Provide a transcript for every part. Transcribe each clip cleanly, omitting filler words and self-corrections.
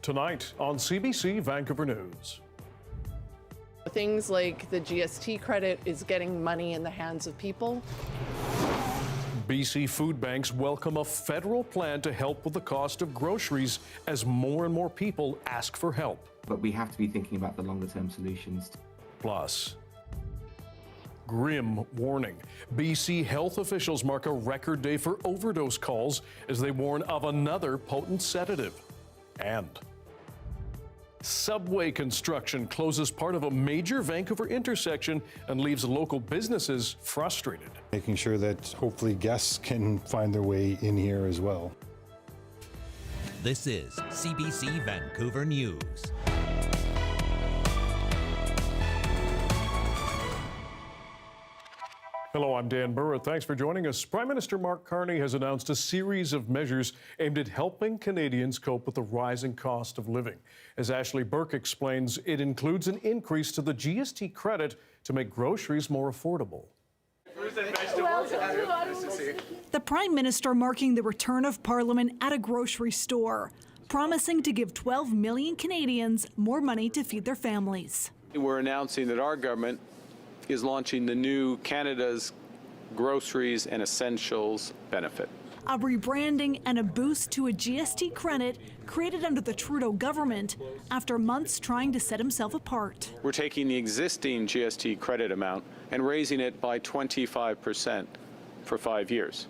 Tonight on CBC Vancouver News. Things like the GST credit is getting money in the hands of people. BC food banks welcome a federal plan to help with the cost of groceries as more and more people ask for help. But we have to be thinking about the longer-term solutions. Plus, grim warning. BC health officials mark a record day for overdose calls as they warn of another potent sedative. And subway construction closes part of a major Vancouver intersection and leaves local businesses frustrated. Making sure that hopefully guests can find their way in here as well. This is CBC Vancouver News. Hello, I'm Dan Burritt. Thanks for joining us. Prime Minister Mark Carney has announced a series of measures aimed at helping Canadians cope with the rising cost of living. As Ashley Burke explains, it includes an increase to the GST credit to make groceries more affordable. The Prime Minister marking the return of Parliament at a grocery store, promising to give 12 million Canadians more money to feed their families. We're announcing that our government is launching the new Canada's Groceries and Essentials benefit. A rebranding and a boost to a GST credit created under the Trudeau government after months trying to set himself apart. We're taking the existing GST credit amount and raising it by 25% for 5 years.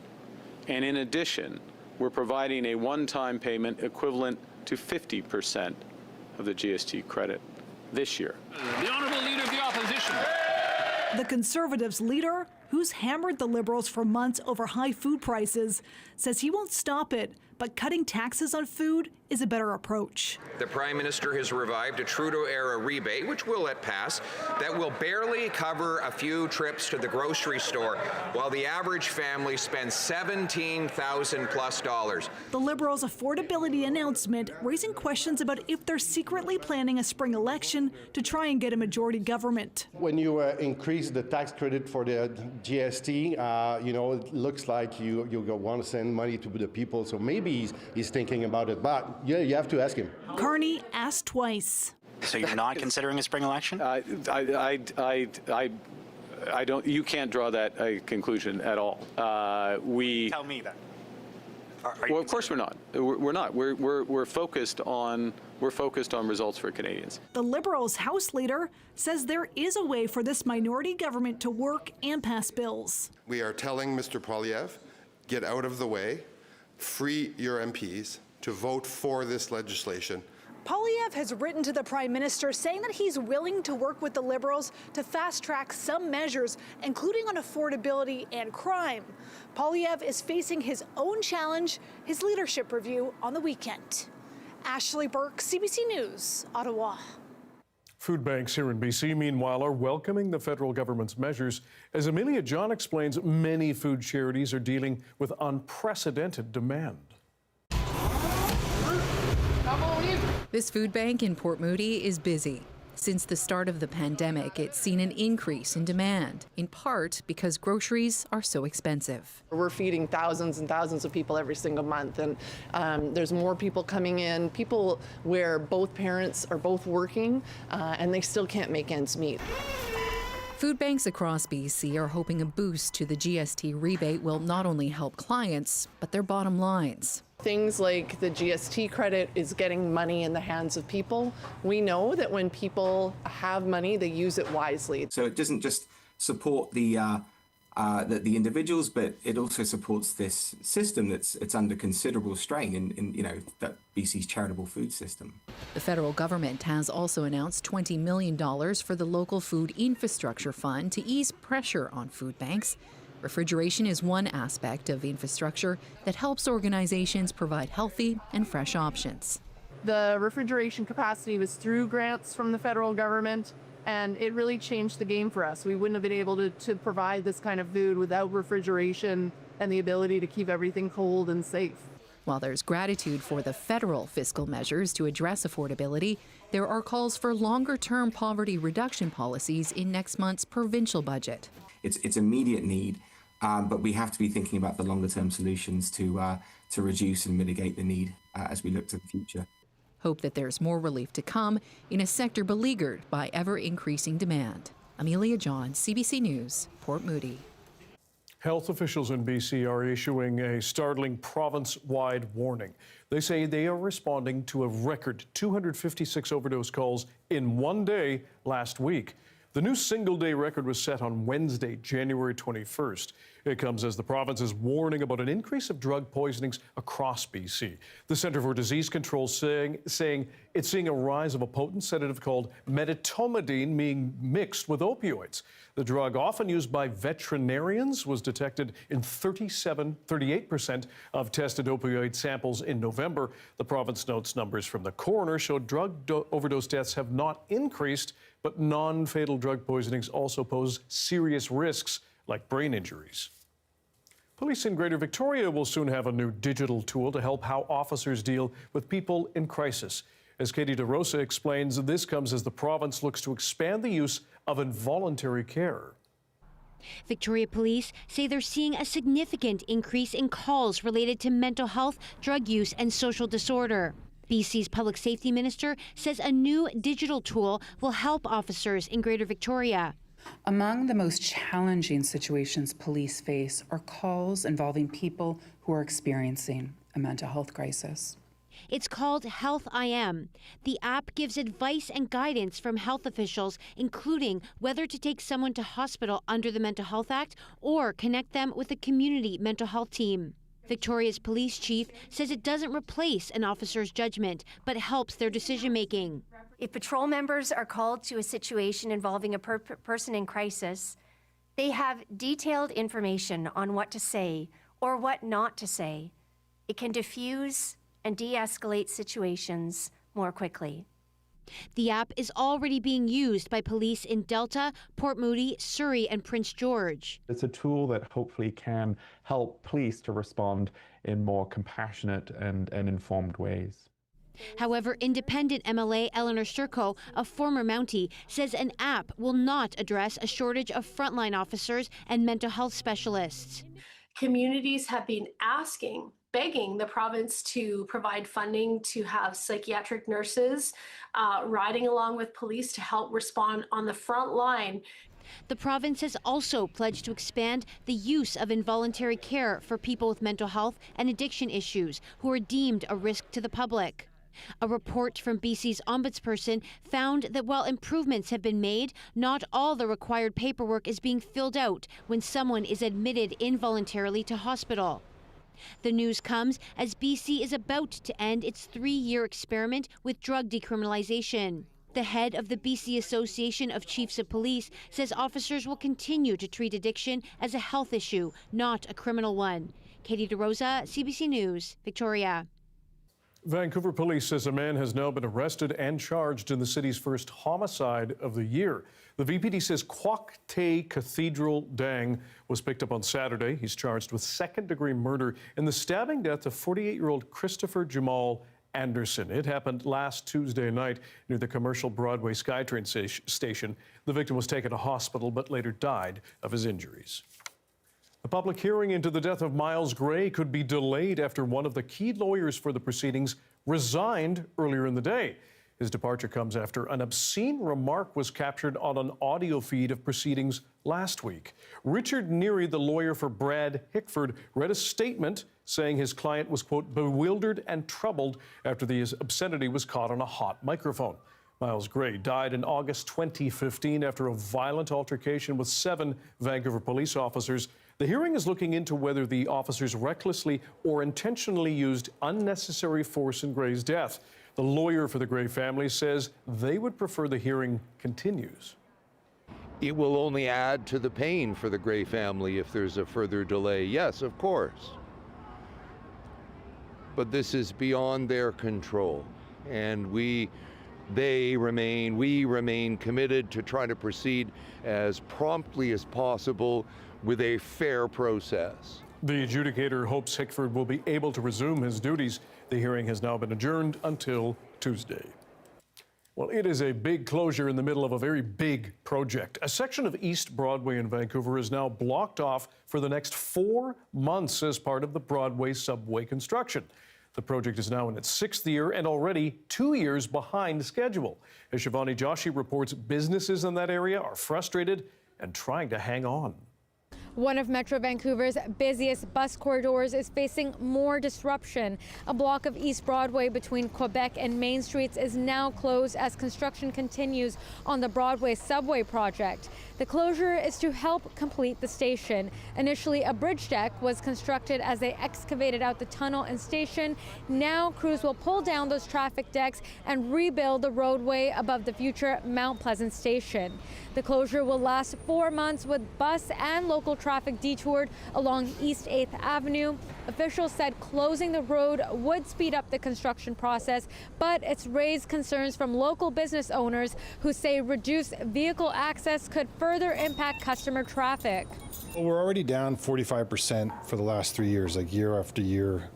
And in addition, we're providing a one-time payment equivalent to 50% of the GST credit this year. The Honourable Leader of the Opposition. The Conservatives' leader, who's hammered the Liberals for months over high food prices, says he won't stop it, but cutting taxes on food is a better approach. The Prime Minister has revived a Trudeau-era rebate, which will let pass, that will barely cover a few trips to the grocery store, while the average family spends $17,000+. The Liberals' affordability announcement raising questions about if they're secretly planning a spring election to try and get a majority government. When you increase the tax credit for the GST, it looks like you want to send money to the people, so maybe he's thinking about it, but yeah, you have to ask him. Carney asked twice. So you're not considering a spring election? I don't. You can't draw that conclusion at all. Tell me that. Well, of course we're not. We're not. We're focused on results for Canadians. The Liberals' House leader says there is a way for this minority government to work and pass bills. We are telling Mr. Poilievre, get out of the way, free your MPs to vote for this legislation. Poilievre has written to the Prime Minister saying that he's willing to work with the Liberals to fast-track some measures, including on affordability and crime. Poilievre is facing his own challenge, his leadership review on the weekend. Ashley Burke, CBC News, Ottawa. Food banks here in BC, meanwhile, are welcoming the federal government's measures. As Amelia John explains, many food charities are dealing with unprecedented demand. This food bank in Port Moody is busy. Since the start of the pandemic, it's seen an increase in demand, in part because groceries are so expensive. We're feeding thousands and thousands of people every single month, and there's more people coming in, people where both parents are both working, and they still can't make ends meet. Food banks across BC are hoping a boost to the GST rebate will not only help clients, but their bottom lines. Things like the GST credit is getting money in the hands of people. We know that when people have money, they use it wisely. So it doesn't just support the individuals, but it also supports this system it's under considerable strain in that BC's charitable food system. The federal government has also announced $20 million for the local food infrastructure fund to ease pressure on food banks. Refrigeration is one aspect of infrastructure that helps organizations provide healthy and fresh options. The refrigeration capacity was through grants from the federal government, and it really changed the game for us. We wouldn't have been able to provide this kind of food without refrigeration and the ability to keep everything cold and safe. While there's gratitude for the federal fiscal measures to address affordability, there are calls for longer-term poverty reduction policies in next month's provincial budget. It's immediate need, but we have to be thinking about the longer-term solutions to reduce and mitigate the need as we look to the future. hope that there's more relief to come in a sector beleaguered by ever-increasing demand. Amelia John, CBC News, Port Moody. Health officials in BC are issuing a startling province-wide warning. They say they are responding to a record 256 overdose calls in one day last week. The new single-day record was set on Wednesday, January 21st. It comes as the province is warning about an increase of drug poisonings across BC. The Centre for Disease Control saying it's seeing a rise of a potent sedative called medetomidine being mixed with opioids. The drug, often used by veterinarians, was detected in 38% of tested opioid samples in November. The province notes numbers from the coroner showed drug overdose deaths have not increased, but non-fatal drug poisonings also pose serious risks like brain injuries. Police in Greater Victoria will soon have a new digital tool to help how officers deal with people in crisis. As Katie DeRosa explains, this comes as the province looks to expand the use of involuntary care. Victoria Police say they're seeing a significant increase in calls related to mental health, drug use, and social disorder. BC's Public Safety Minister says a new digital tool will help officers in Greater Victoria. Among the most challenging situations police face are calls involving people who are experiencing a mental health crisis. It's called Health IM. The app gives advice and guidance from health officials, including whether to take someone to hospital under the Mental Health Act or connect them with a community mental health team. Victoria's police chief says it doesn't replace an officer's judgment, but helps their decision-making. If patrol members are called to a situation involving a person in crisis, they have detailed information on what to say or what not to say. It can diffuse and de-escalate situations more quickly. The app is already being used by police in Delta, Port Moody, Surrey, and Prince George. It's a tool that hopefully can help police to respond in more compassionate and informed ways. However, independent MLA Eleanor Sturco, a former Mountie, says an app will not address a shortage of frontline officers and mental health specialists. Communities have been begging the province to provide funding to have psychiatric nurses riding along with police to help respond on the front line. The province has also pledged to expand the use of involuntary care for people with mental health and addiction issues who are deemed a risk to the public. A report from BC's ombudsperson found that while improvements have been made, not all the required paperwork is being filled out when someone is admitted involuntarily to hospital. The news comes as BC is about to end its 3-year experiment with drug decriminalization. The head of the BC Association of Chiefs of Police says officers will continue to treat addiction as a health issue, not a criminal one. Katie DeRosa, CBC News, Victoria. Vancouver police says a man has now been arrested and charged in the city's first homicide of the year. The VPD says Kwok Tae Cathedral Dang was picked up on Saturday. He's charged with second-degree murder in the stabbing death of 48-year-old Christopher Jamal Anderson. It happened last Tuesday night near the commercial Broadway SkyTrain station. The victim was taken to hospital but later died of his injuries. A public hearing into the death of Miles Gray could be delayed after one of the key lawyers for the proceedings resigned earlier in the day. His departure comes after an obscene remark was captured on an audio feed of proceedings last week. Richard Neary, the lawyer for Brad Hickford, read a statement saying his client was, quote, bewildered and troubled after the obscenity was caught on a hot microphone. Miles Gray died in August 2015 after a violent altercation with 7 Vancouver police officers. The hearing is looking into whether the officers recklessly or intentionally used unnecessary force in Gray's death. The lawyer for the Gray family says they would prefer the hearing continues. It will only add to the pain for the Gray family if there's a further delay. Yes, of course. But this is beyond their control. And we remain committed to try to proceed as promptly as possible with a fair process. The adjudicator hopes Hickford will be able to resume his duties. The hearing has now been adjourned until Tuesday. Well, it is a big closure in the middle of a very big project. A section of East Broadway in Vancouver is now blocked off for the next 4 months as part of the Broadway subway construction. The project is now in its 6th year and already 2 years behind schedule. As Shivani Joshi reports, businesses in that area are frustrated and trying to hang on. One of Metro Vancouver's busiest bus corridors is facing more disruption. A block of East Broadway between Quebec and Main Streets is now closed as construction continues on the Broadway subway project. The closure is to help complete the station. Initially, a bridge deck was constructed as they excavated out the tunnel and station. Now, crews will pull down those traffic decks and rebuild the roadway above the future Mount Pleasant station. The closure will last 4 months with bus and local traffic detoured along East 8th Avenue. Officials said closing the road would speed up the construction process, but it's raised concerns from local business owners who say reduced vehicle access could further impact customer traffic. Well, we're already down 45% for the last 3 years, like year after year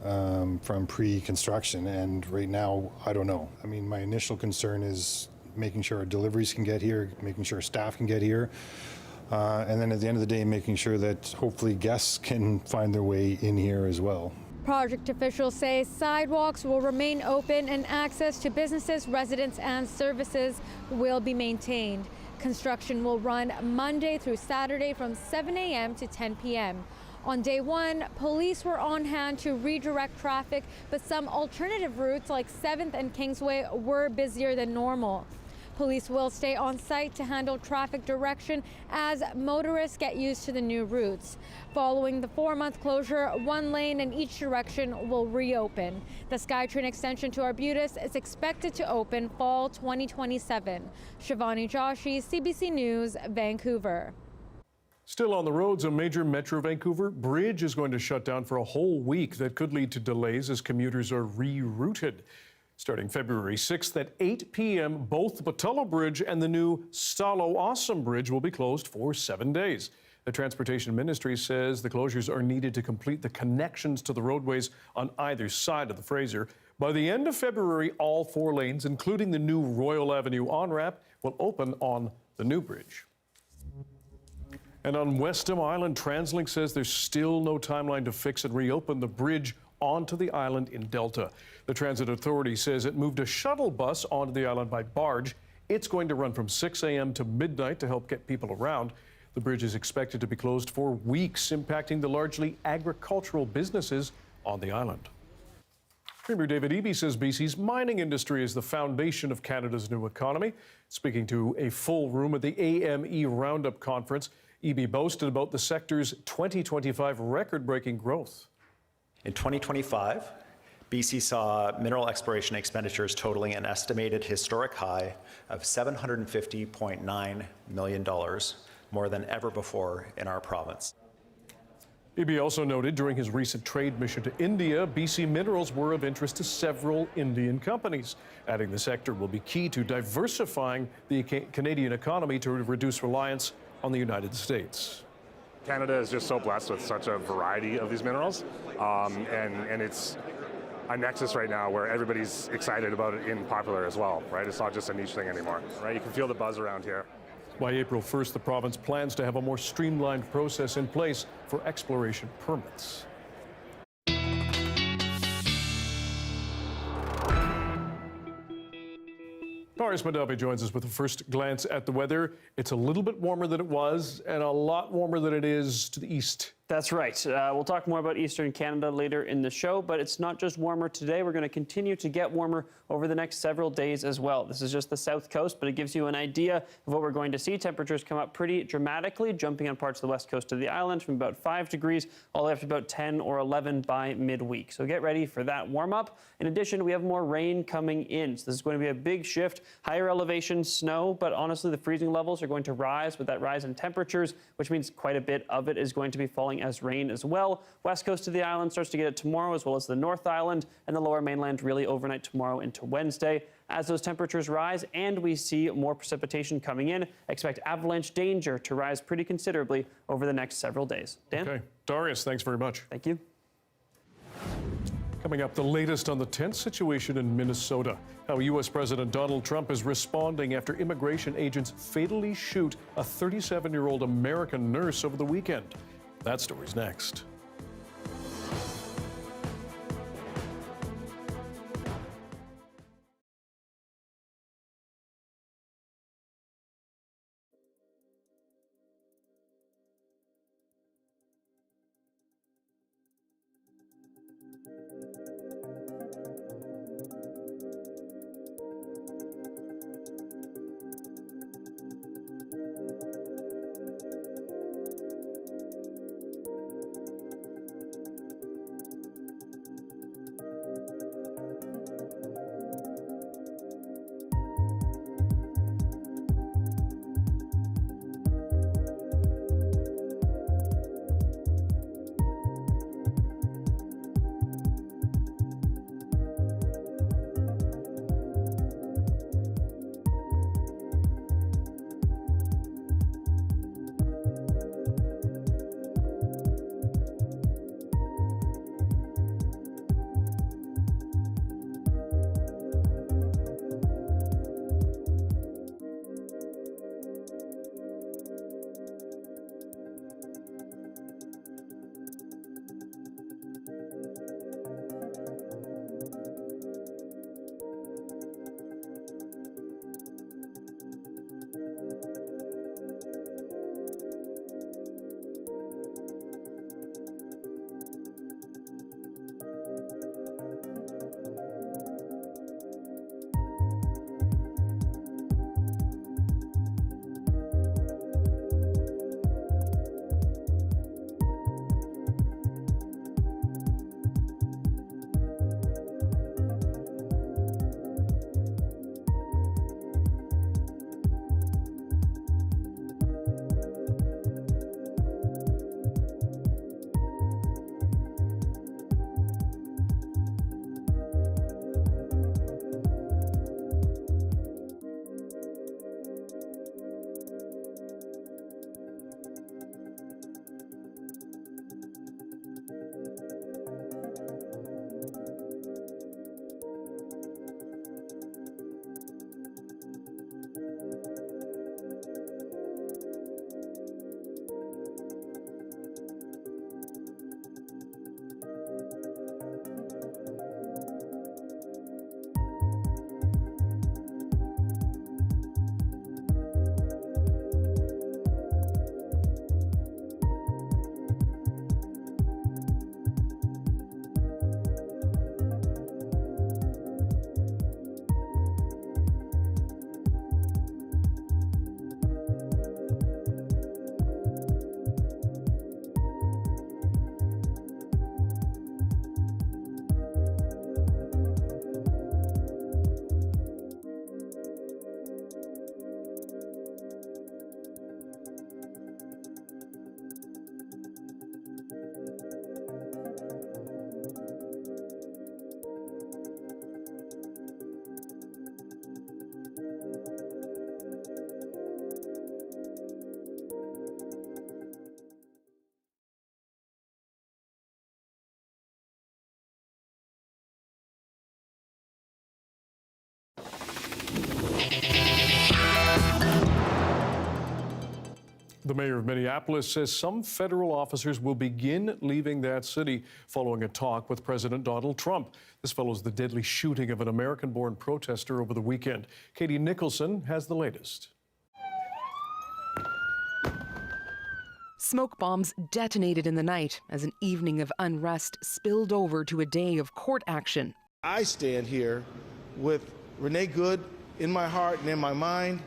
from pre-construction. And right now, I don't know. I mean, my initial concern is making sure our deliveries can get here, making sure staff can get here. And then at the end of the day, making sure that hopefully guests can find their way in here as well. Project officials say sidewalks will remain open and access to businesses, residents, and services will be maintained. Construction will run Monday through Saturday from 7 a.m. to 10 p.m. On day one, police were on hand to redirect traffic, but some alternative routes like 7th and Kingsway were busier than normal. Police will stay on site to handle traffic direction as motorists get used to the new routes. Following the 4-month closure, 1 lane in each direction will reopen. The SkyTrain extension to Arbutus is expected to open fall 2027. Shivani Joshi, CBC News, Vancouver. Still on the roads, a major Metro Vancouver bridge is going to shut down for a whole week. That could lead to delays as commuters are rerouted. Starting February 6th at 8 p.m., both the Patullo Bridge and the new Stalo Awesome Bridge will be closed for 7 days. The Transportation Ministry says the closures are needed to complete the connections to the roadways on either side of the Fraser. By the end of February, all 4 lanes, including the new Royal Avenue on-ramp, will open on the new bridge. And on Westham Island, TransLink says there's still no timeline to fix and reopen the bridge onto the island in Delta. The Transit Authority says it moved a shuttle bus onto the island by barge. It's going to run from 6 a.m. to midnight to help get people around. The bridge is expected to be closed for weeks, impacting the largely agricultural businesses on the island. Premier David Eby says BC's mining industry is the foundation of Canada's new economy. Speaking to a full room at the AME Roundup Conference, Eby boasted about the sector's 2025 record-breaking growth. In 2025, BC saw mineral exploration expenditures totaling an estimated historic high of $750.9 million, more than ever before in our province. Eby also noted during his recent trade mission to India, BC minerals were of interest to several Indian companies, adding the sector will be key to diversifying the Canadian economy to reduce reliance on the United States. Canada is just so blessed with such a variety of these minerals, and it's a nexus right now where everybody's excited about it in popular as well, right? It's not just a niche thing anymore, right? You can feel the buzz around here. By April 1st, the province plans to have a more streamlined process in place for exploration permits. Darius Madavi joins us with a first glance at the weather. It's a little bit warmer than it was and a lot warmer than it is to the east. That's right. We'll talk more about Eastern Canada later in the show, but it's not just warmer today. We're going to continue to get warmer over the next several days as well. This is just the south coast, but it gives you an idea of what we're going to see. Temperatures come up pretty dramatically, jumping on parts of the west coast of the island from about 5 degrees all the way up to about 10 or 11 by midweek. So get ready for that warm up. In addition, we have more rain coming in. So this is going to be a big shift. Higher elevation snow, but honestly, the freezing levels are going to rise with that rise in temperatures, which means quite a bit of it is going to be falling as rain as well. West coast of the island starts to get it tomorrow, as well as the North Island and the lower mainland really overnight tomorrow into Wednesday. As those temperatures rise and we see more precipitation coming in, expect avalanche danger to rise pretty considerably over the next several days. Dan? Okay. Darius, thanks very much. Thank you. Coming up, the latest on the tense situation in Minnesota. How U.S. President Donald Trump is responding after immigration agents fatally shoot a 37-year-old American nurse over the weekend. That story's next. The mayor of Minneapolis says some federal officers will begin leaving that city following a talk with President Donald Trump. This follows the deadly shooting of an American-born protester over the weekend. Katie Nicholson has the latest. Smoke bombs detonated in the night as an evening of unrest spilled over to a day of court action. I stand here with Renee Good in my heart and in my mind,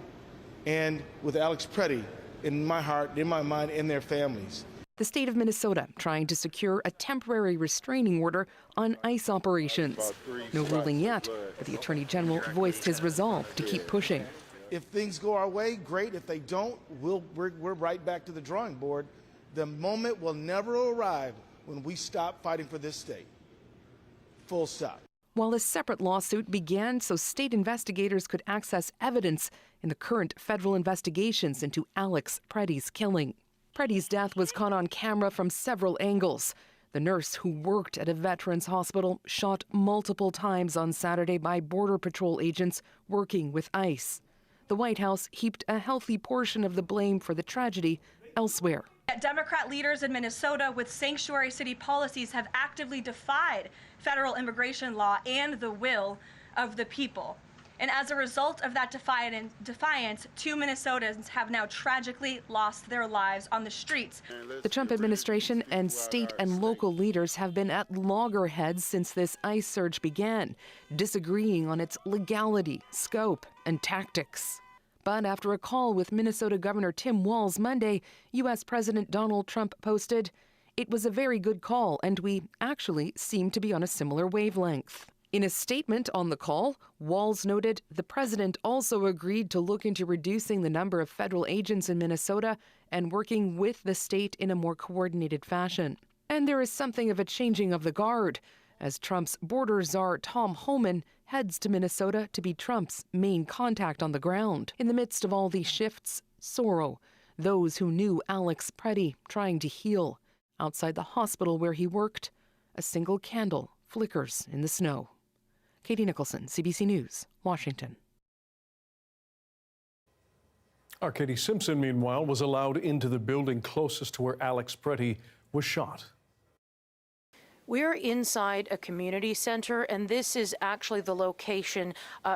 and with Alex Preddy in my heart, in my mind, and their families. The state of Minnesota trying to secure a temporary restraining order on ICE operations. No ruling yet, but the Attorney General voiced his resolve to keep pushing. If things go our way, great. If they don't, we're right back to the drawing board. The moment will never arrive when we stop fighting for this state. Full stop. While a separate lawsuit began so state investigators could access evidence in the current federal investigations into Alex Preddy's killing. Preddy's death was caught on camera from several angles. The nurse who worked at a veterans hospital shot multiple times on Saturday by Border Patrol agents working with ICE. The White House heaped a healthy portion of the blame for the tragedy elsewhere. Democrat leaders in Minnesota with sanctuary city policies have actively defied federal immigration law and the will of the people. And as a result of that defiance, 2 Minnesotans have now tragically lost their lives on the streets. The Trump administration and state and local leaders have been at loggerheads since this ICE surge began, disagreeing on its legality, scope, and tactics. But after a call with Minnesota Governor Tim Walz Monday, U.S. President Donald Trump posted, "It was a very good call, and we actually seem to be on a similar wavelength." In a statement on the call, Walz noted the president also agreed to look into reducing the number of federal agents in Minnesota and working with the state in a more coordinated fashion. And there is something of a changing of the guard, as Trump's border czar Tom Homan heads to Minnesota to be Trump's main contact on the ground. In the midst of all these shifts, sorrow. Those who knew Alex Preddy trying to heal. Outside the hospital where he worked, a single candle flickers in the snow. Katie Nicholson, CBC News, Washington. Our Katie Simpson, meanwhile, was allowed into the building closest to where Alex Preddy was shot. We're inside a community center, and this is actually the location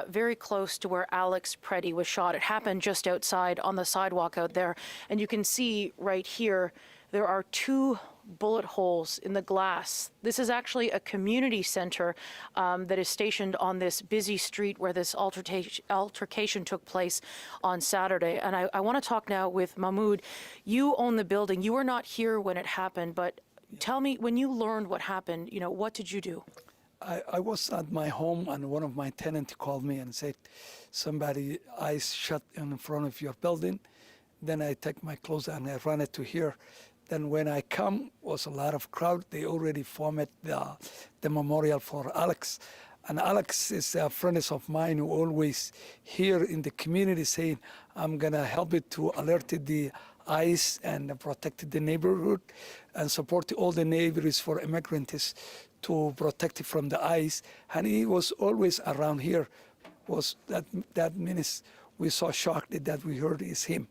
very close to where Alex Preddy was shot. It happened just outside on the sidewalk out there. And you can see right here, there are 2 bullet holes in the glass. This is actually a community center that is stationed on this busy street where this altercation took place on Saturday. And I want to talk now with Mahmoud. You own the building. You were not here when it happened, but tell me, when you learned what happened, what did you do? I was at my home, and one of my tenants called me and said, somebody ICE shot in front of your building. Then I take my clothes and I run it to here. Then when I come, was a lot of crowd. They already formed the memorial for Alex. And Alex is a friend of mine who always here in the community saying, I'm gonna help it to alert the ICE and protect the neighborhood and support all the neighbors for immigrants to protect it from the ICE. And he was always around here. Was that means we saw shocked that we heard is him.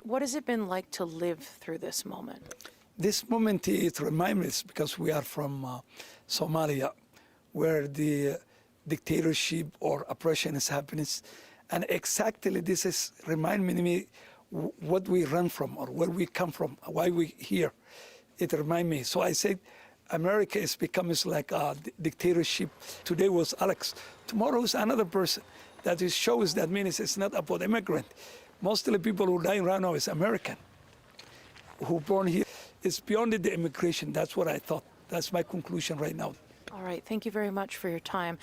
What has it been like to live through this moment? This moment, it reminds us, because we are from Somalia, where the dictatorship or oppression is happening. And exactly this is reminding me what we run from or where we come from, why we here. It reminds me. So I said, America is becoming like a dictatorship. Today was Alex. Tomorrow is another person. That is shows that means it's not about immigrant. Most of the people who die right now is American, who born here. It's beyond the immigration. That's what I thought. That's my conclusion right now. All right, thank you very much for your time.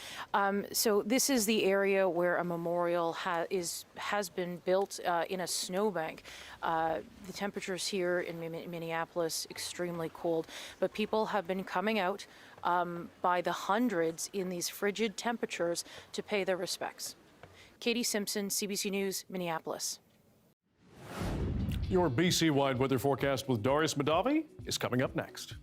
So this is the area where a memorial has been built in a snowbank. The temperatures here in Minneapolis, extremely cold, but people have been coming out by the hundreds in these frigid temperatures to pay their respects. Katie Simpson, CBC News, Minneapolis. Your BC-wide weather forecast with Darius Madavi is coming up next.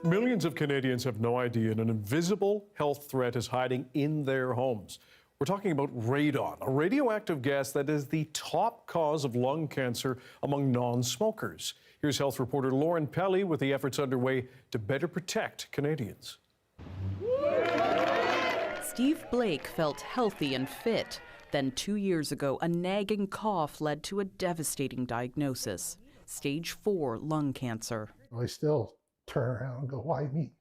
Millions of Canadians have no idea an invisible health threat is hiding in their homes. We're talking about radon, a radioactive gas that is the top cause of lung cancer among non-smokers. Here's health reporter Lauren Pelly with the efforts underway to better protect Canadians. Steve Blake felt healthy and fit. Then 2 years ago, a nagging cough led to a devastating diagnosis, stage 4 lung cancer. I still turn around and go, why me?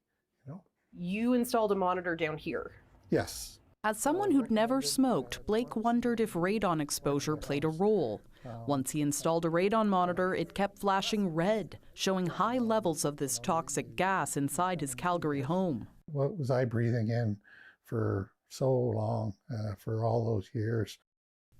You installed a monitor down here. Yes. As someone who'd never smoked, Blake wondered if radon exposure played a role. Once he installed a radon monitor, it kept flashing red, showing high levels of this toxic gas inside his Calgary home. What was I breathing in for so long, for all those years?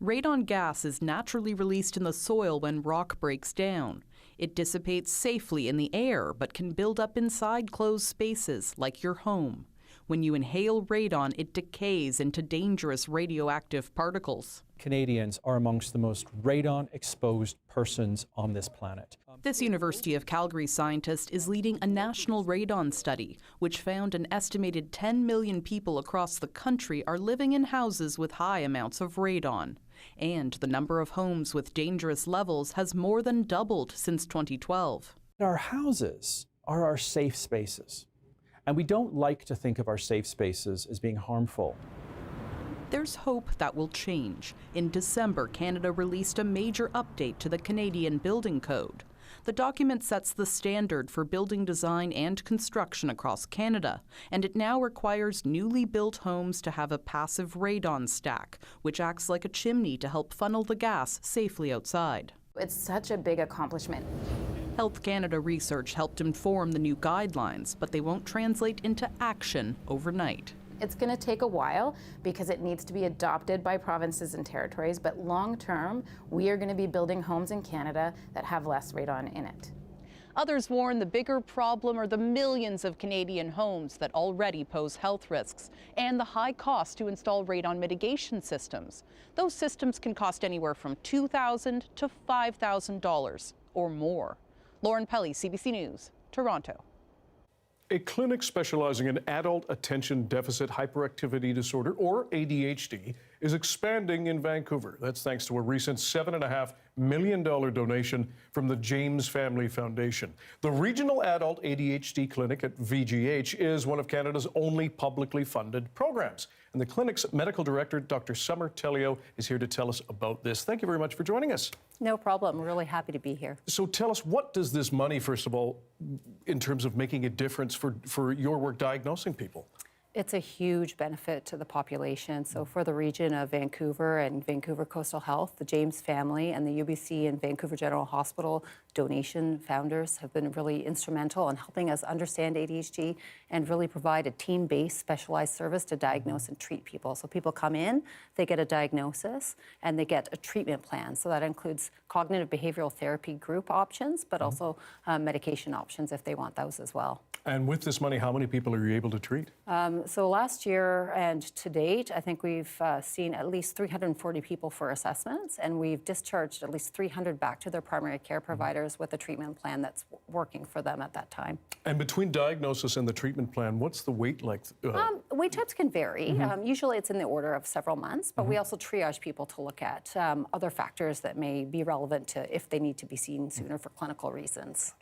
Radon gas is naturally released in the soil when rock breaks down. It dissipates safely in the air, but can build up inside closed spaces, like your home. When you inhale radon, it decays into dangerous radioactive particles. Canadians are amongst the most radon-exposed persons on this planet. This University of Calgary scientist is leading a national radon study, which found an estimated 10 million people across the country are living in houses with high amounts of radon. And the number of homes with dangerous levels has more than doubled since 2012. Our houses are our safe spaces. And we don't like to think of our safe spaces as being harmful. There's hope that will change. In December, Canada released a major update to the Canadian Building Code. The document sets the standard for building design and construction across Canada, and it now requires newly built homes to have a passive radon stack, which acts like a chimney to help funnel the gas safely outside. It's such a big accomplishment. Health Canada research helped inform the new guidelines, but they won't translate into action overnight. It's going to take a while because it needs to be adopted by provinces and territories, but long term, we are going to be building homes in Canada that have less radon in it. Others warn the bigger problem are the millions of Canadian homes that already pose health risks and the high cost to install radon mitigation systems. Those systems can cost anywhere from $2,000 to $5,000 or more. Lauren Pelly, CBC News, Toronto. A clinic specializing in adult attention deficit hyperactivity disorder, or ADHD, is expanding in Vancouver. That's thanks to a recent $7.5 million donation from the James Family Foundation. The Regional Adult ADHD Clinic at VGH is one of Canada's only publicly funded programs. And the clinic's medical director, Dr. Summer Tellio, is here to tell us about this. Thank you very much for joining us. No problem. We're really happy to be here. So tell us, what does this money, first of all, in terms of making a difference for your work diagnosing people? It's a huge benefit to the population. So for the region of Vancouver and Vancouver Coastal Health, the James Family and the UBC and Vancouver General Hospital donation founders have been really instrumental in helping us understand ADHD and really provide a team-based specialized service to diagnose and treat people. So people come in, they get a diagnosis, and they get a treatment plan. So that includes cognitive behavioral therapy group options, but also medication options if they want those as well. And with this money, how many people are you able to treat? So last year and to date, I think we've seen at least 340 people for assessments, and we've discharged at least 300 back to their primary care providers with a treatment plan that's working for them at that time. And between diagnosis and the treatment plan, what's the wait like? Wait times can vary. Usually it's in the order of several months, but we also triage people to look at other factors that may be relevant to if they need to be seen sooner for clinical reasons.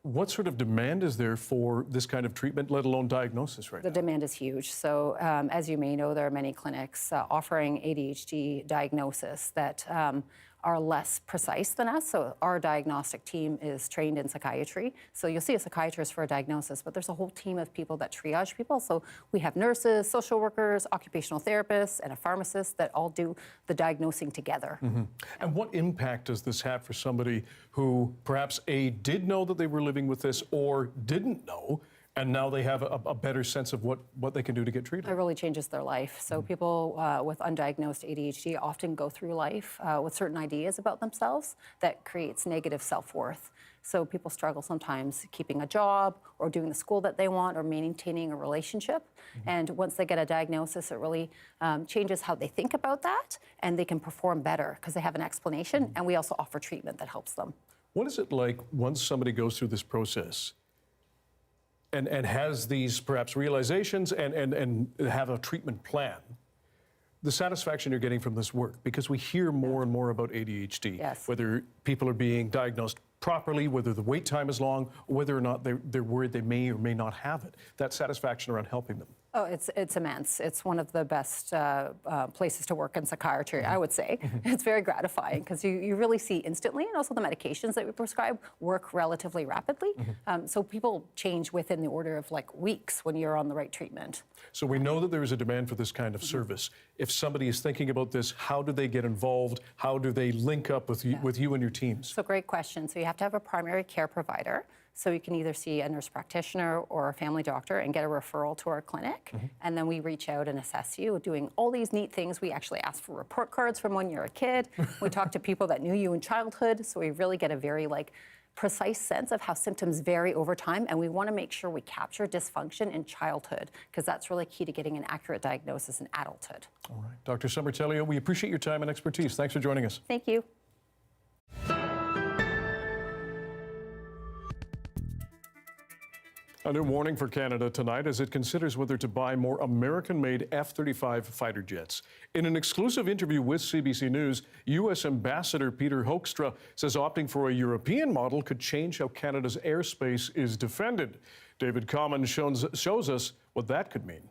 What sort of demand is there for this kind of treatment, let alone diagnosis right now? The demand is huge. So as you may know, there are many clinics offering ADHD diagnosis that are less precise than us. So our diagnostic team is trained in psychiatry. So you'll see a psychiatrist for a diagnosis, but there's a whole team of people that triage people. So we have nurses, social workers, occupational therapists, and a pharmacist that all do the diagnosing together. And what impact does this have for somebody who perhaps did know that they were living with this or didn't know, and now they have a better sense of what they can do to get treated? It really changes their life. So people with undiagnosed ADHD often go through life with certain ideas about themselves that creates negative self-worth. So people struggle sometimes keeping a job or doing the school that they want or maintaining a relationship. And once they get a diagnosis, it really changes how they think about that, and they can perform better because they have an explanation, and we also offer treatment that helps them. What is it like once somebody goes through this process and has these perhaps realizations and have a treatment plan, the satisfaction you're getting from this work? Because we hear more and more about ADHD, whether people are being diagnosed properly, whether the wait time is long, or whether or not they're worried they may or may not have it. That satisfaction around helping them. Oh, it's immense. It's one of the best places to work in psychiatry, I would say. It's very gratifying because you really see instantly, and also the medications that we prescribe work relatively rapidly. So people change within the order of like weeks when you're on the right treatment. So we know that there is a demand for this kind of service. If somebody is thinking about this, how do they get involved? How do they link up with you and your teams? So great question. So you have to have a primary care provider. So you can either see a nurse practitioner or a family doctor and get a referral to our clinic. And then we reach out and assess you, doing all these neat things. We actually ask for report cards from when you're a kid. We talk to people that knew you in childhood. So we really get a very precise sense of how symptoms vary over time. And we want to make sure we capture dysfunction in childhood because that's really key to getting an accurate diagnosis in adulthood. All right. Dr. Summer Tellio, we appreciate your time and expertise. Thanks for joining us. Thank you. A new warning for Canada tonight as it considers whether to buy more American-made F-35 fighter jets. In an exclusive interview with CBC News, U.S. Ambassador Peter Hoekstra says opting for a European model could change how Canada's airspace is defended. David Common shows us what that could mean.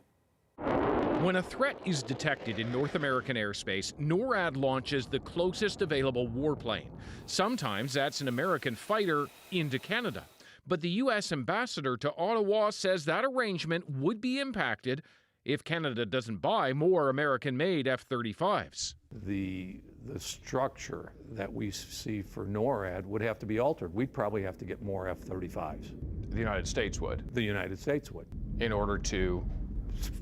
When a threat is detected in North American airspace, NORAD launches the closest available warplane. Sometimes that's an American fighter into Canada. But the U.S. ambassador to Ottawa says that arrangement would be impacted if Canada doesn't buy more American-made F-35s. The structure that we see for NORAD would have to be altered. We'd probably have to get more F-35s. The United States would. The United States would. In order to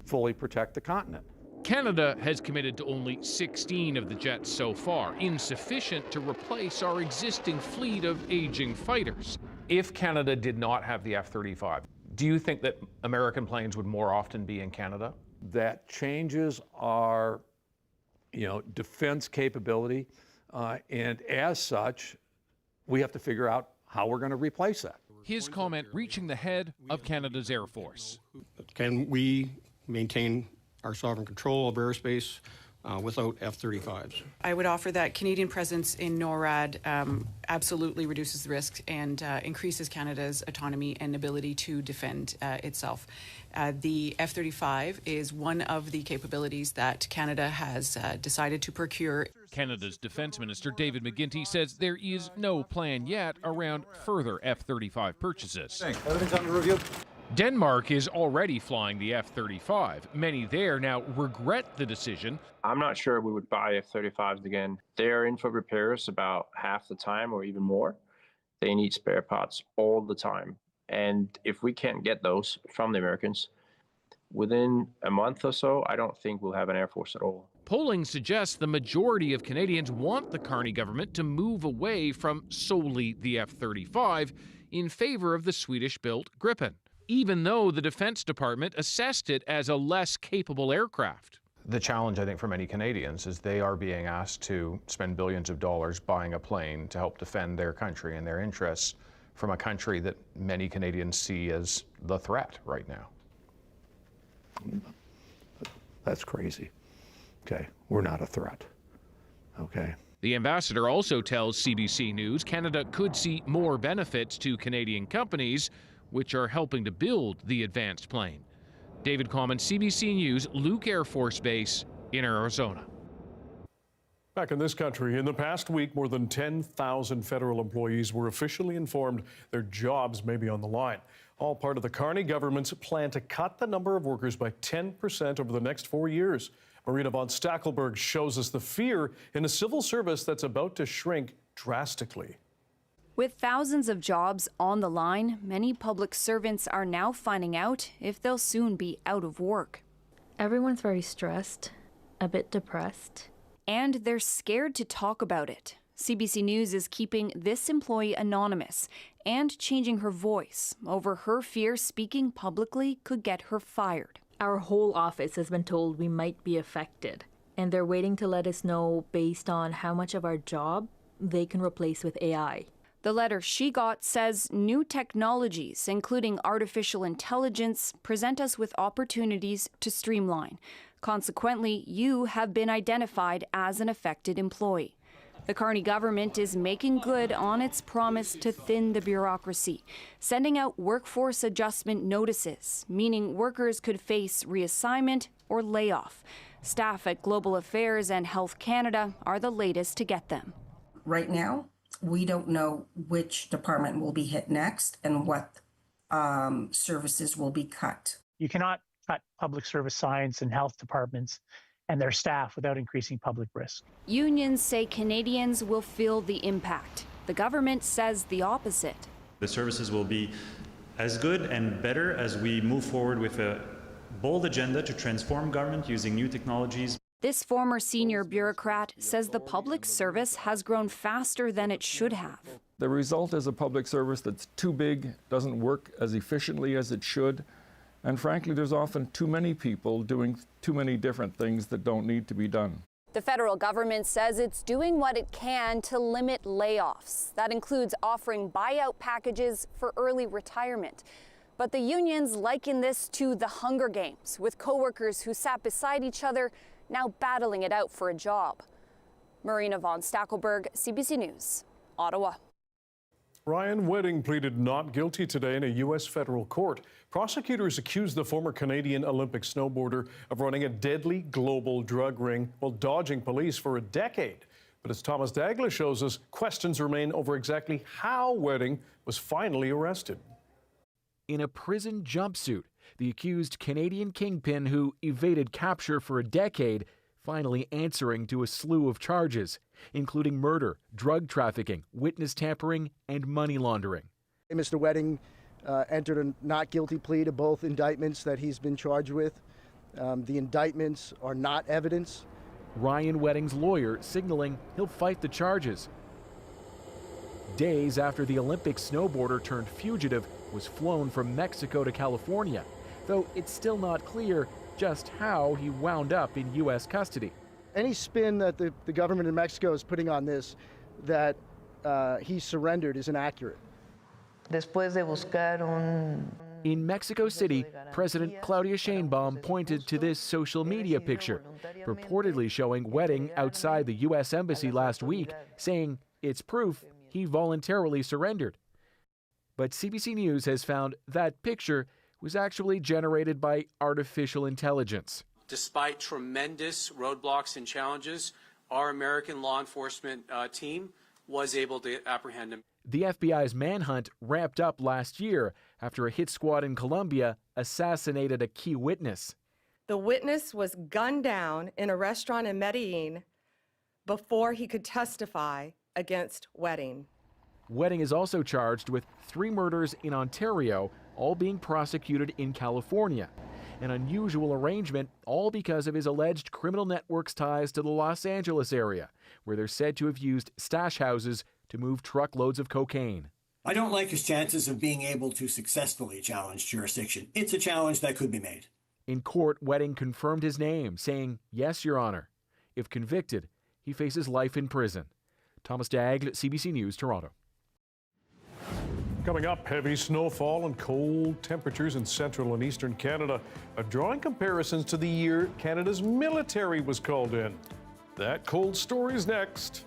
fully protect the continent. Canada has committed to only 16 of the jets so far, insufficient to replace our existing fleet of aging fighters. If Canada did not have the F-35, do you think that American planes would more often be in Canada? That changes our, defense capability, and as such, we have to figure out how we're going to replace that. His comment reaching the head of Canada's Air Force. Can we maintain our sovereign control of airspace without F-35s? I would offer that Canadian presence in NORAD absolutely reduces the risk and increases Canada's autonomy and ability to defend itself. The F-35 is one of the capabilities that Canada has decided to procure. Canada's Defence Minister David McGuinty says there is no plan yet around further F-35 purchases. Everything's under review. Denmark is already flying the F-35. Many there now regret the decision. I'm not sure we would buy F-35s again. They're in for repairs about half the time or even more. They need spare parts all the time. And if we can't get those from the Americans, within a month or so, I don't think we'll have an Air Force at all. Polling suggests the majority of Canadians want the Carney government to move away from solely the F-35 in favor of the Swedish-built Gripen, even though the Defense Department assessed it as a less capable aircraft. The challenge, I think, for many Canadians is they are being asked to spend billions of dollars buying a plane to help defend their country and their interests from a country that many Canadians see as the threat right now. That's crazy. Okay, we're not a threat. Okay. The ambassador also tells CBC News Canada could see more benefits to Canadian companies which are helping to build the advanced plane. David Common, CBC News, Luke Air Force Base in Arizona. Back in this country, in the past week, more than 10,000 federal employees were officially informed their jobs may be on the line. All part of the Carney government's plan to cut the number of workers by 10% over the next 4 years. Marina von Stackelberg shows us the fear in a civil service that's about to shrink drastically. With thousands of jobs on the line, many public servants are now finding out if they'll soon be out of work. Everyone's very stressed, a bit depressed. And they're scared to talk about it. CBC News is keeping this employee anonymous and changing her voice over her fear speaking publicly could get her fired. Our whole office has been told we might be affected, and they're waiting to let us know based on how much of our job they can replace with AI. The letter she got says new technologies, including artificial intelligence, present us with opportunities to streamline. Consequently, you have been identified as an affected employee. The Carney government is making good on its promise to thin the bureaucracy, sending out workforce adjustment notices, meaning workers could face reassignment or layoff. Staff at Global Affairs and Health Canada are the latest to get them. Right now, we don't know which department will be hit next and what services will be cut. You cannot cut public service science and health departments and their staff without increasing public risk. Unions say Canadians will feel the impact. The government says the opposite. The services will be as good and better as we move forward with a bold agenda to transform government using new technologies. This former senior bureaucrat says the public service has grown faster than it should have. The result is a public service that's too big, doesn't work as efficiently as it should, and frankly, there's often too many people doing too many different things that don't need to be done. The federal government says it's doing what it can to limit layoffs. That includes offering buyout packages for early retirement. But the unions liken this to the Hunger Games, with coworkers who sat beside each other now battling it out for a job. Marina von Stackelberg, CBC News, Ottawa. Ryan Wedding pleaded not guilty today in a U.S. federal court. Prosecutors accused the former Canadian Olympic snowboarder of running a deadly global drug ring while dodging police for a decade. But as Thomas Dagla shows us, questions remain over exactly how Wedding was finally arrested. In a prison jumpsuit, the accused Canadian kingpin who evaded capture for a decade finally answering to a slew of charges, including murder, drug trafficking, witness tampering, and money laundering. Mr. Wedding entered a not guilty plea to both indictments that he's been charged with. The indictments are not evidence. Ryan Wedding's lawyer signaling he'll fight the charges. Days after the Olympic snowboarder turned fugitive was flown from Mexico to California, though it's still not clear just how he wound up in U.S. custody. Any spin that the government in Mexico is putting on this, that he surrendered, is inaccurate. In Mexico City, President Claudia Sheinbaum pointed to this social media picture, purportedly showing Wedding outside the U.S. Embassy last week, saying it's proof he voluntarily surrendered. But CBC News has found that picture was actually generated by artificial intelligence. Despite tremendous roadblocks and challenges, our American law enforcement team was able to apprehend him. The FBI's manhunt ramped up last year after a hit squad in Colombia assassinated a key witness. The witness was gunned down in a restaurant in Medellin before he could testify against Wedding. Wedding is also charged with 3 murders in Ontario, all being prosecuted in California. An unusual arrangement, all because of his alleged criminal network's ties to the Los Angeles area, where they're said to have used stash houses to move truckloads of cocaine. I don't like his chances of being able to successfully challenge jurisdiction. It's a challenge that could be made. In court, Wedding confirmed his name, saying, "Yes, Your Honor." If convicted, he faces life in prison. Thomas Dagg, CBC News, Toronto. Coming up, heavy snowfall and cold temperatures in central and eastern Canada are drawing comparisons to the year Canada's military was called in. That cold story's next.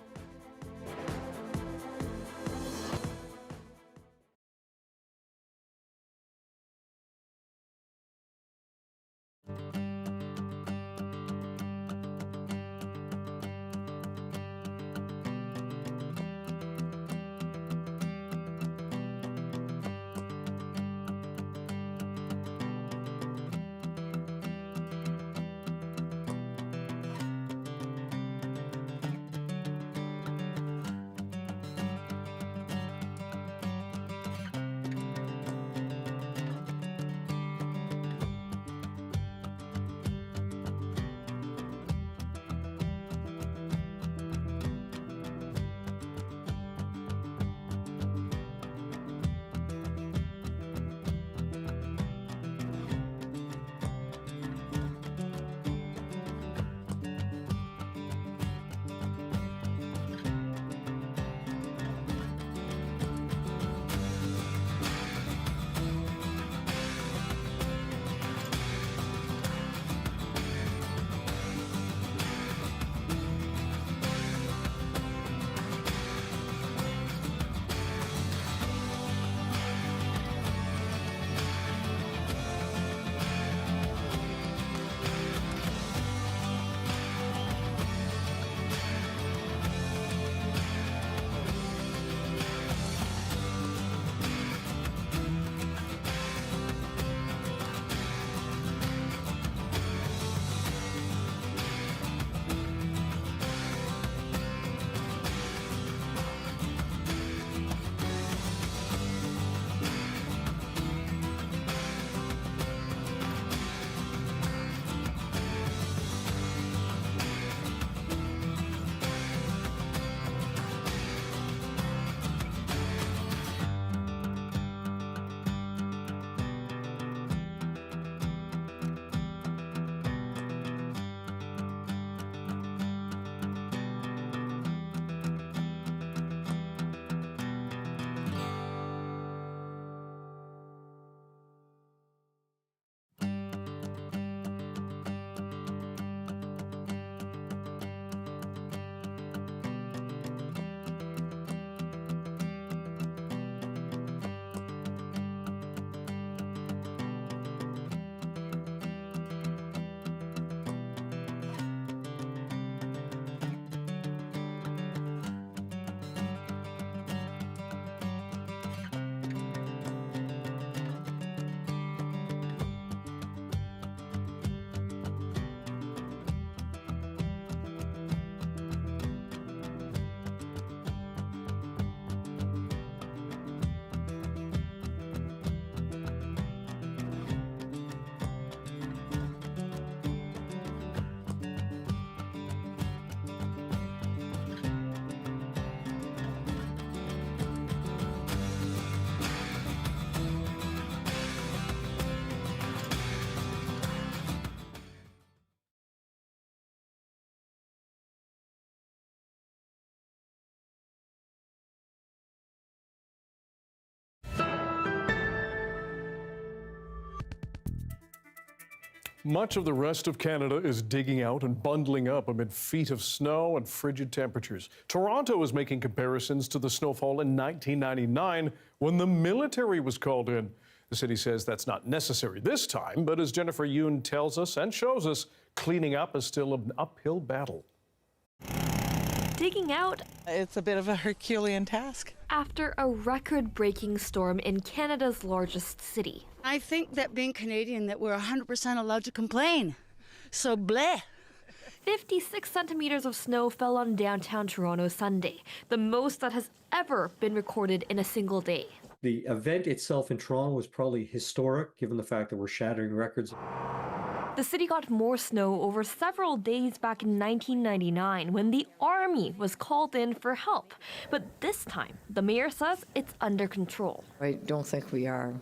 Much of the rest of Canada is digging out and bundling up amid feet of snow and frigid temperatures. Toronto is making comparisons to the snowfall in 1999 when the military was called in. The city says that's not necessary this time, but as Jennifer Yoon tells us and shows us, cleaning up is still an uphill battle. Digging out, it's a bit of a Herculean task. After a record-breaking storm in Canada's largest city. I think that being Canadian, that we're 100% allowed to complain. So bleh. 56 centimeters of snow fell on downtown Toronto Sunday, the most that has ever been recorded in a single day. The event itself in Toronto was probably historic, given the fact that we're shattering records. The city got more snow over several days back in 1999 when the army was called in for help. But this time, the mayor says it's under control. I don't think we are.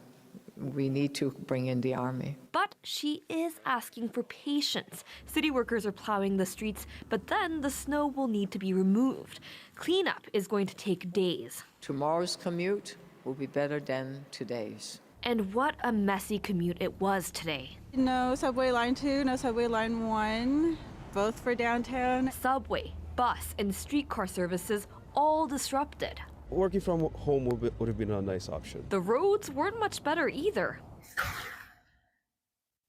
We need to bring in the army. But she is asking for patience. City workers are plowing the streets, but then the snow will need to be removed. Cleanup is going to take days. Tomorrow's commute will be better than today's. And what a messy commute it was today. No subway line 2, no subway line 1, both for downtown. Subway, bus, and streetcar services all disrupted. Working from home would have been a nice option. The roads weren't much better either.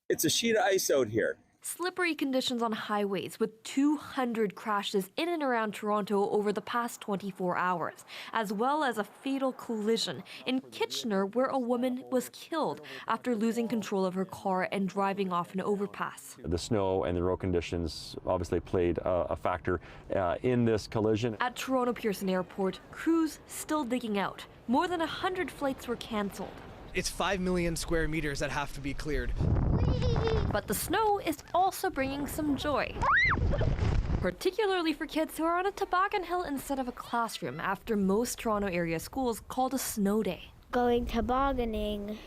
It's a sheet of ice out here. Slippery conditions on highways with 200 crashes in and around Toronto over the past 24 hours, as well as a fatal collision in Kitchener where a woman was killed after losing control of her car and driving off an overpass. The snow and the road conditions obviously played a factor in this collision. At Toronto Pearson Airport, crews still digging out. More than 100 flights were cancelled. It's 5 million square meters that have to be cleared. But the snow is also bringing some joy, particularly for kids who are on a toboggan hill instead of a classroom after most Toronto area schools called a snow day. Going tobogganing,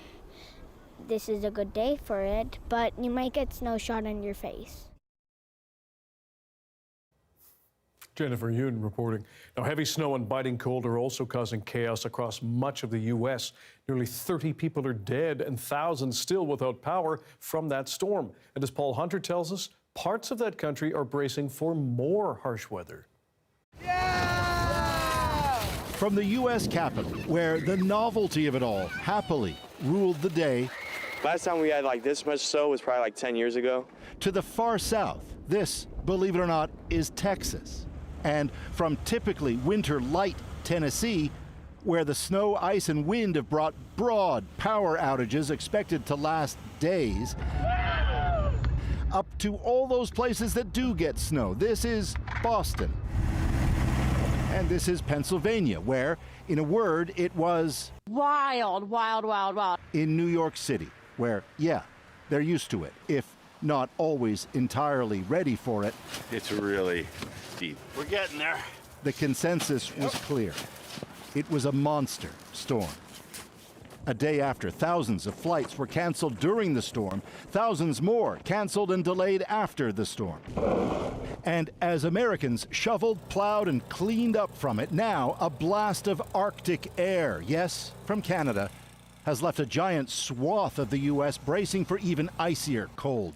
this is a good day for it, but you might get snow shot on your face. Jennifer Yoon reporting. Now, heavy snow and biting cold are also causing chaos across much of the U.S. Nearly 30 people are dead and thousands still without power from that storm. And as Paul Hunter tells us, parts of that country are bracing for more harsh weather. From the U.S. Capitol, where the novelty of it all happily ruled the day. Last time we had like this much snow was probably like 10 years ago. To the far south, this, believe it or not, is Texas. And from typically winter light Tennessee, where the snow, ice, and wind have brought broad power outages expected to last days, up to all those places that do get snow. This is Boston. And this is Pennsylvania, where, in a word, it was Wild, wild, wild, wild. In New York City, where, yeah, they're used to it, if not always entirely ready for it. It's really deep. We're getting there. The consensus was clear. It was a monster storm. A day after, thousands of flights were canceled during the storm, thousands more canceled and delayed after the storm. And as Americans shoveled, plowed, and cleaned up from it, now a blast of Arctic air, yes, from Canada, has left a giant swath of the U.S. bracing for even icier cold.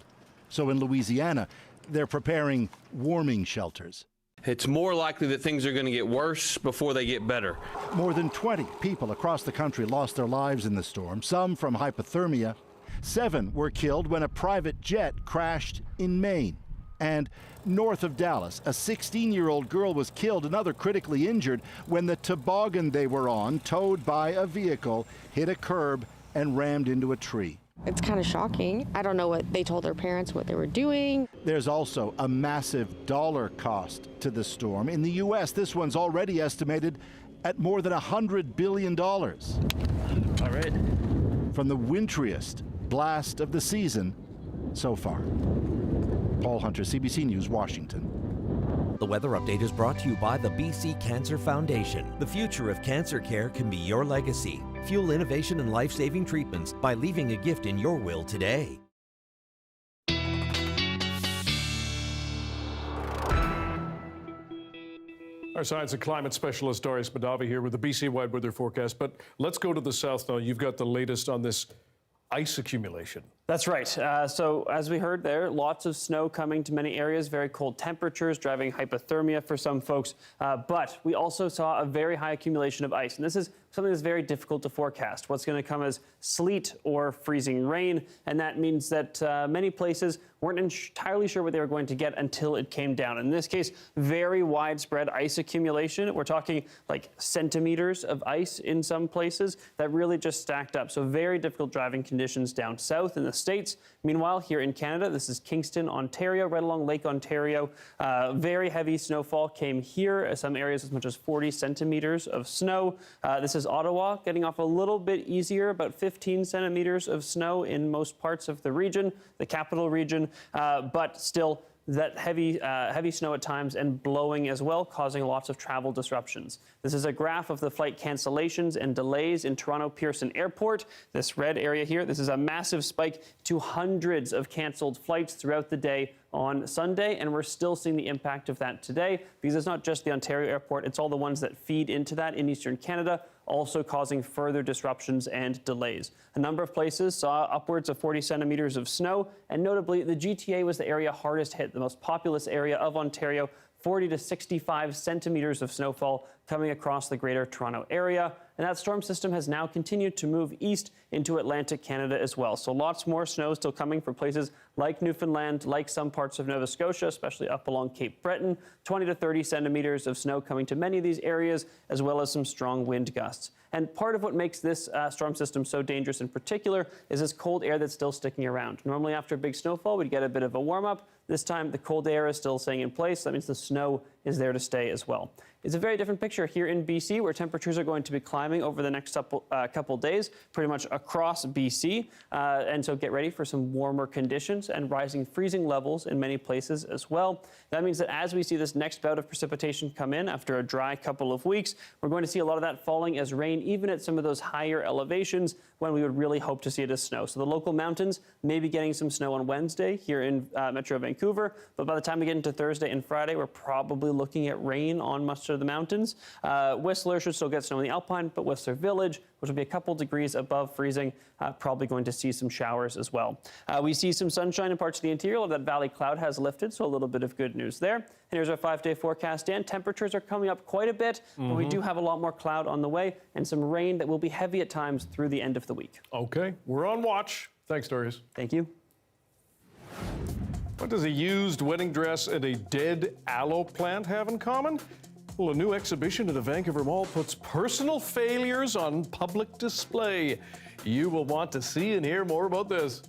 So in Louisiana, they're preparing warming shelters. It's more likely that things are going to get worse before they get better. More than 20 people across the country lost their lives in the storm, some from hypothermia. 7 were killed when a private jet crashed in Maine. And north of Dallas, a 16-year-old girl was killed, another critically injured, when the toboggan they were on, towed by a vehicle, hit a curb and rammed into a tree. It's kind of shocking. I don't know what they told their parents what they were doing. There's also a massive dollar cost to the storm. In the U.S., this one's already estimated at more than $100 billion. All right. From the wintriest blast of the season so far. Paul Hunter, CBC News, Washington. The weather update is brought to you by the BC Cancer Foundation. The future of cancer care can be your legacy. Fuel innovation and life-saving treatments by leaving a gift in your will today. Our science and climate specialist Darius Madavi here with the BC-wide weather forecast. But let's go to the south now. You've got the latest on this ice accumulation. That's right. So as we heard there, lots of snow coming to many areas, very cold temperatures, driving hypothermia for some folks. But we also saw a very high accumulation of ice. And this is something that's very difficult to forecast. What's going to come as sleet or freezing rain. And that means that many places weren't entirely sure what they were going to get until it came down. In this case, very widespread ice accumulation. We're talking like centimeters of ice in some places that really just stacked up. So very difficult driving conditions down south in the States. Meanwhile, here in Canada, this is Kingston, Ontario, right along Lake Ontario. Very heavy snowfall came here, some areas as much as 40 centimeters of snow. This is Ottawa, getting off a little bit easier, about 15 centimeters of snow in most parts of the region, the capital region, but still that heavy snow at times and blowing as well, causing lots of travel disruptions. This is a graph of the flight cancellations and delays in Toronto Pearson Airport. This red area here, this is a massive spike to hundreds of canceled flights throughout the day on Sunday, and we're still seeing the impact of that today because it's not just the Ontario airport, it's all the ones that feed into that in Eastern Canada, also causing further disruptions and delays. A number of places saw upwards of 40 centimeters of snow, and notably, the GTA was the area hardest hit, the most populous area of Ontario, 40 to 65 centimeters of snowfall coming across the Greater Toronto area. And that storm system has now continued to move east into Atlantic Canada as well. So lots more snow still coming for places like Newfoundland, like some parts of Nova Scotia, especially up along Cape Breton. 20 to 30 centimeters of snow coming to many of these areas, as well as some strong wind gusts. And part of what makes this storm system so dangerous in particular is this cold air that's still sticking around. Normally after a big snowfall, we'd get a bit of a warm up. This time, the cold air is still staying in place. That means the snow is there to stay as well. It's a very different picture here in BC, where temperatures are going to be climbing over the next couple days, pretty much across BC. And so get ready for some warmer conditions and rising freezing levels in many places as well. That means that as we see this next bout of precipitation come in after a dry couple of weeks, we're going to see a lot of that falling as rain, even at some of those higher elevations when we would really hope to see it as snow. So the local mountains may be getting some snow on Wednesday here in Metro Vancouver, but by the time we get into Thursday and Friday, we're probably looking at rain on much of the mountains. Whistler should still get snow in the Alpine, but Whistler Village, which will be a couple degrees above freezing, probably going to see some showers as well. We see some sunshine in parts of the interior. That valley cloud has lifted, so a little bit of good news there. And here's our 5-day forecast. Dan, temperatures are coming up quite a bit, but we do have a lot more cloud on the way and some rain that will be heavy at times through the end of the week. Okay, we're on watch. Thanks, Darius. Thank you. What does a used wedding dress and a dead aloe plant have in common? Well, a new exhibition at the Vancouver Mall puts personal failures on public display. You will want to see and hear more about this.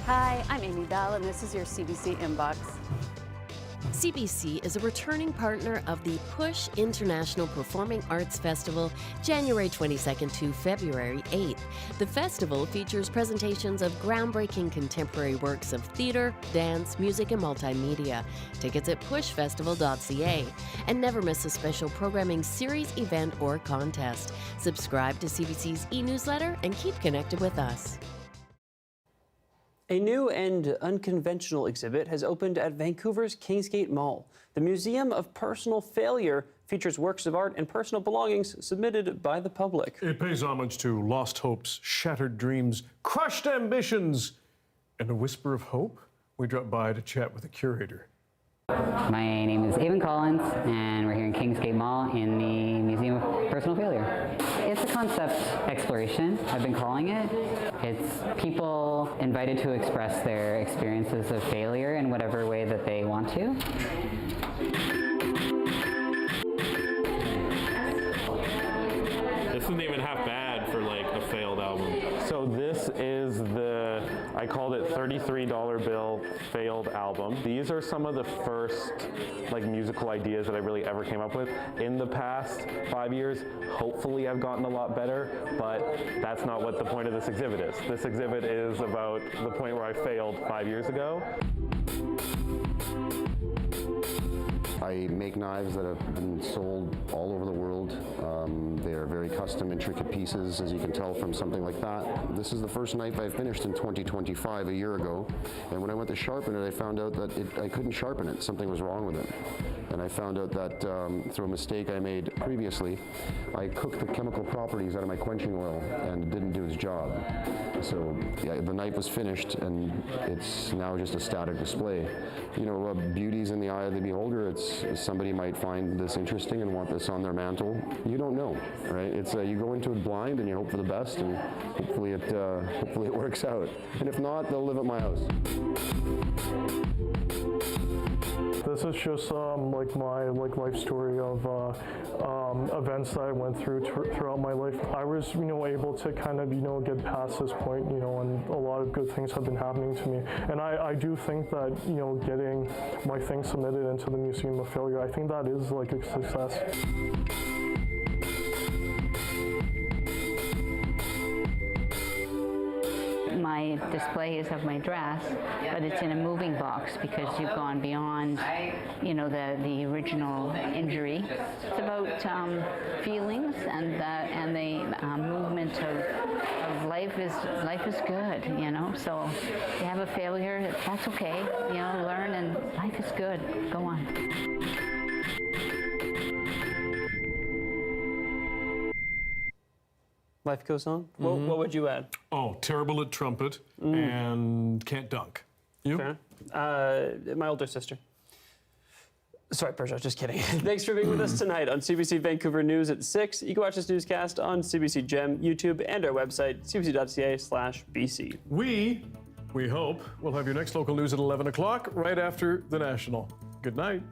Hi, I'm Amy Bell, and this is your CBC Inbox. CBC is a returning partner of the Push International Performing Arts Festival, January 22nd to February 8th. The festival features presentations of groundbreaking contemporary works of theater, dance, music, and multimedia. Tickets at pushfestival.ca. And never miss a special programming series, event, or contest. Subscribe to CBC's e-newsletter and keep connected with us. A new and unconventional exhibit has opened at Vancouver's Kingsgate Mall. The Museum of Personal Failure features works of art and personal belongings submitted by the public. It pays homage to lost hopes, shattered dreams, crushed ambitions, and a whisper of hope. We dropped by to chat with the curator. My name is Evan Collins, and we're here in Kingsgate Mall in the Museum of Personal Failure. It's a concept exploration, I've been calling it. It's people invited to express their experiences of failure in whatever way that they want to. This isn't even half bad for like a failed album. So this is I called it $33 bill failed album. These are some of the first like musical ideas that I really ever came up with. In the past 5 years, hopefully I've gotten a lot better, but that's not what the point of this exhibit is. This exhibit is about the point where I failed 5 years ago. I make knives that have been sold all over the world. They are very custom, intricate pieces, as you can tell from something like that. This is the first knife I finished in 2025, a year ago. And when I went to sharpen it, I found out that I couldn't sharpen it. Something was wrong with it. And I found out that through a mistake I made previously, I cooked the chemical properties out of my quenching oil and it didn't do its job. So yeah, the knife was finished and it's now just a static display. You know, beauty's in the eye of the beholder. Somebody might find this interesting and want this on their mantle. You don't know, right? It's you go into it blind and you hope for the best, and hopefully it works out. And if not, they'll live at my house. This is just like my life story of events that I went through throughout my life. I was able to kind of get past this point, and a lot of good things have been happening to me. And I do think that getting my thing submitted into the Museum of Failure, I think that is like a success. My display is of my dress, but it's in a moving box because you've gone beyond, the original injury. It's about feelings and the movement of life is good, So if you have a failure, that's okay. Learn and life is good. Go on. Life goes on. What would you add? Oh, terrible at trumpet and can't dunk. You? My older sister. Sorry, Persia, just kidding. Thanks for being with us tonight on CBC Vancouver News at 6. You can watch this newscast on CBC Gem, YouTube, and our website, cbc.ca/BC. We hope we'll have your next local news at 11 o'clock, right after the National. Good night.